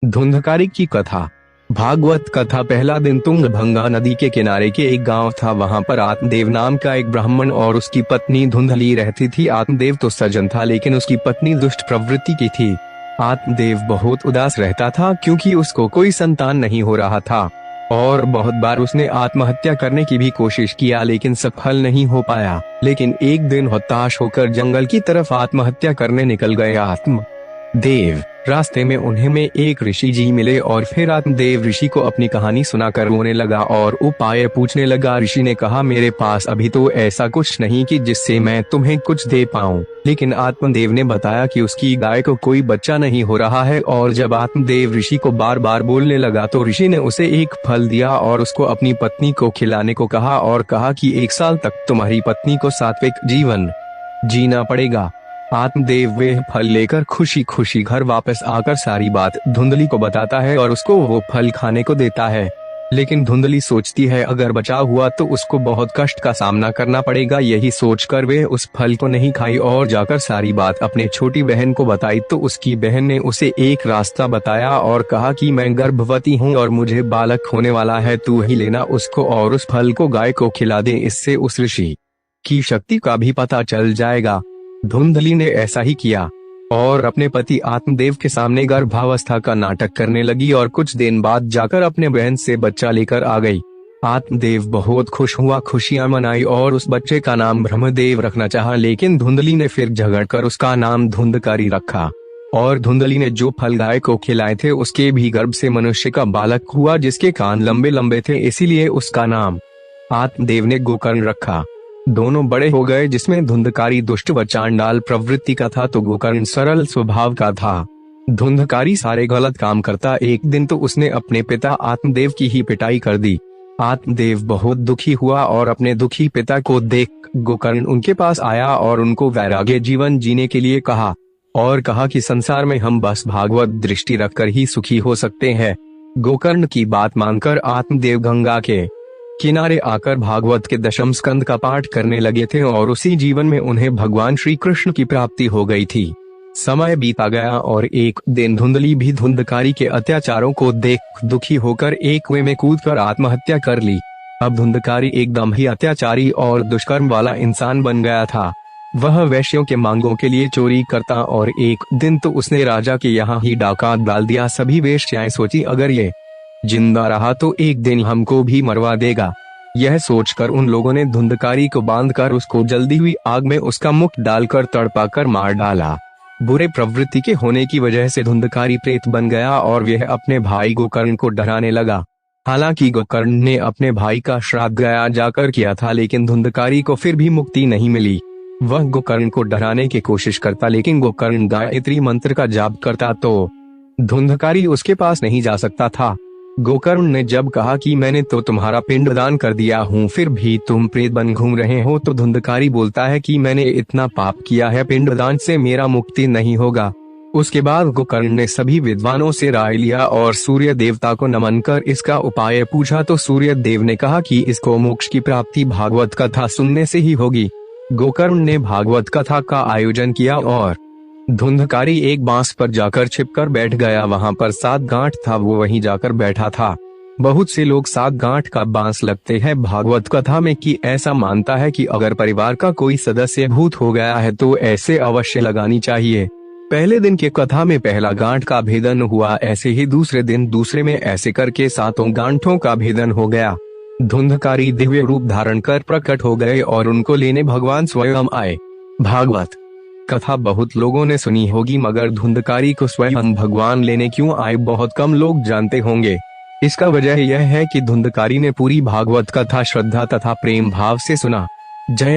धुंधकारी की कथा। भागवत कथा। पहला दिन तुंगभंगा नदी के किनारे के एक गांव था। वहां पर आत्मदेव नाम का एक ब्राह्मण और उसकी पत्नी धुंधली रहती थी। आत्मदेव तो सज्जन था, लेकिन उसकी पत्नी दुष्ट प्रवृत्ति की थी। आत्मदेव बहुत उदास रहता था क्योंकि उसको कोई संतान नहीं हो रहा था और बहुत बार उसने आत्महत्या करने की भी कोशिश किया, लेकिन सफल नहीं हो पाया। लेकिन एक दिन हताश होकर जंगल की तरफ आत्महत्या करने निकल गए आत्मदेव। रास्ते में उन्हें एक ऋषि जी मिले और फिर आत्मदेव ऋषि को अपनी कहानी सुनाकर रोने लगा और उपाय पूछने लगा। ऋषि ने कहा, मेरे पास अभी तो ऐसा कुछ नहीं कि जिससे मैं तुम्हें कुछ दे पाऊं। लेकिन आत्मदेव ने बताया कि उसकी गाय को कोई बच्चा नहीं हो रहा है। और जब आत्मदेव ऋषि को बार बार बोलने लगा तो ऋषि ने उसे एक फल दिया और उसको अपनी पत्नी को खिलाने को कहा और कहा कि 1 साल तक तुम्हारी पत्नी को सात्विक जीवन जीना पड़ेगा। आत्मदेव वह फल लेकर खुशी खुशी घर वापस आकर सारी बात धुंधली को बताता है और उसको वो फल खाने को देता है। लेकिन धुंधली सोचती है अगर बचा हुआ तो उसको बहुत कष्ट का सामना करना पड़ेगा। यही सोचकर वे उस फल को नहीं खाई और जाकर सारी बात अपने छोटी बहन को बताई तो उसकी बहन ने उसे एक रास्ता बताया और कहा कि मैं गर्भवती हूँ और मुझे बालक होने वाला है, तू ही लेना उसको और उस फल को गाय को खिला दे। इससे उस ऋषि की शक्ति का भी पता चल जाएगा। धुंधली ने ऐसा ही किया और अपने पति आत्मदेव के सामने गर्भावस्था का नाटक करने लगी और कुछ दिन बाद जाकर अपने बहन से बच्चा लेकर आ गई। आत्मदेव बहुत खुश हुआ, खुशियां मनाई और उस बच्चे का नाम ब्रह्मदेव रखना चाहा, लेकिन धुंधली ने फिर झगड़कर उसका नाम धुंधकारी रखा। और धुंधली ने जो फल गाय को खिलाए थे उसके भी गर्भ से मनुष्य का बालक हुआ जिसके कान लंबे लंबे थे, इसीलिए उसका नाम आत्मदेव ने गोकर्ण रखा। दोनों बड़े हो गए, जिसमें धुंधकारी दुष्ट व चांडाल प्रवृत्ति का था तो गोकर्ण सरल स्वभाव का था। धुंधकारी सारे गलत काम करता। एक दिन तो उसने अपने पिता आत्मदेव की ही पिटाई कर दी। आत्मदेव बहुत दुखी हुआ और अपने दुखी पिता को देख गोकर्ण उनके पास आया और उनको वैराग्य जीवन जीने के लिए कहा और कहा कि संसार में हम बस भागवत दृष्टि रखकर ही सुखी हो सकते हैं। गोकर्ण की बात मानकर आत्मदेव गंगा के किनारे आकर भागवत के 10वें स्कंद का पाठ करने लगे थे और उसी जीवन में उन्हें भगवान श्री कृष्ण की प्राप्ति हो गई थी। समय बीता गया और एक दिन धुंधली भी धुंधकारी के अत्याचारों को देख दुखी होकर एक कुएं में कूदकर आत्महत्या कर ली। अब धुंधकारी एकदम ही अत्याचारी और दुष्कर्म वाला इंसान बन गया था। वह वैश्यों के मांगों के लिए चोरी करता और एक दिन तो उसने राजा के यहाँ ही डाका डाल दिया। सभी वेश्याएं सोची अगर ये जिंदा रहा तो एक दिन हमको भी मरवा देगा। यह सोचकर उन लोगों ने धुंधकारी को बांधकर उसको जल्दी हुई आग में उसका मुख डालकर तड़पाकर मार डाला। बुरे प्रवृत्ति के होने की वजह से धुंधकारी प्रेत बन गया और वह अपने भाई गोकर्ण को डराने लगा। हालांकि गोकर्ण ने अपने भाई का श्राद्ध गया जाकर किया था, लेकिन धुंधकारी को फिर भी मुक्ति नहीं मिली। वह गोकर्ण को डराने की कोशिश करता, लेकिन गोकर्ण गायत्री मंत्र का जाप करता तो धुंधकारी उसके पास नहीं जा सकता था। गोकर्ण ने जब कहा कि मैंने तो तुम्हारा पिंडदान कर दिया हूँ, फिर भी तुम प्रेत बन घूम रहे हो, तो धुंधकारी बोलता है कि मैंने इतना पाप किया है, पिंडदान से मेरा मुक्ति नहीं होगा। उसके बाद गोकर्ण ने सभी विद्वानों से राय लिया और सूर्य देवता को नमन कर इसका उपाय पूछा तो सूर्य देव ने कहा कि इसको मोक्ष की प्राप्ति भागवत कथा सुनने से ही होगी। गोकर्ण ने भागवत कथा का आयोजन किया और धुंधकारी एक बांस पर जाकर छिपकर बैठ गया। वहां पर 7 गांठ था, वो वहीं जाकर बैठा था। बहुत से लोग 7 गांठ का बांस लगते हैं भागवत कथा में कि ऐसा मानता है कि अगर परिवार का कोई सदस्य भूत हो गया है तो ऐसे अवश्य लगानी चाहिए। पहले दिन के कथा में पहला गांठ का भेदन हुआ, ऐसे ही दूसरे दिन दूसरे में, ऐसे करके 7 गांठों का भेदन हो गया। धुंधकारी दिव्य रूप धारण कर प्रकट हो गए और उनको लेने भगवान स्वयं आए। भागवत कथा बहुत लोगों ने सुनी होगी, मगर धुंधकारी को स्वयं भगवान लेने क्यों आए बहुत कम लोग जानते होंगे। इसका वजह यह है कि धुंधकारी ने पूरी भागवत कथा श्रद्धा तथा प्रेम भाव से सुना। जय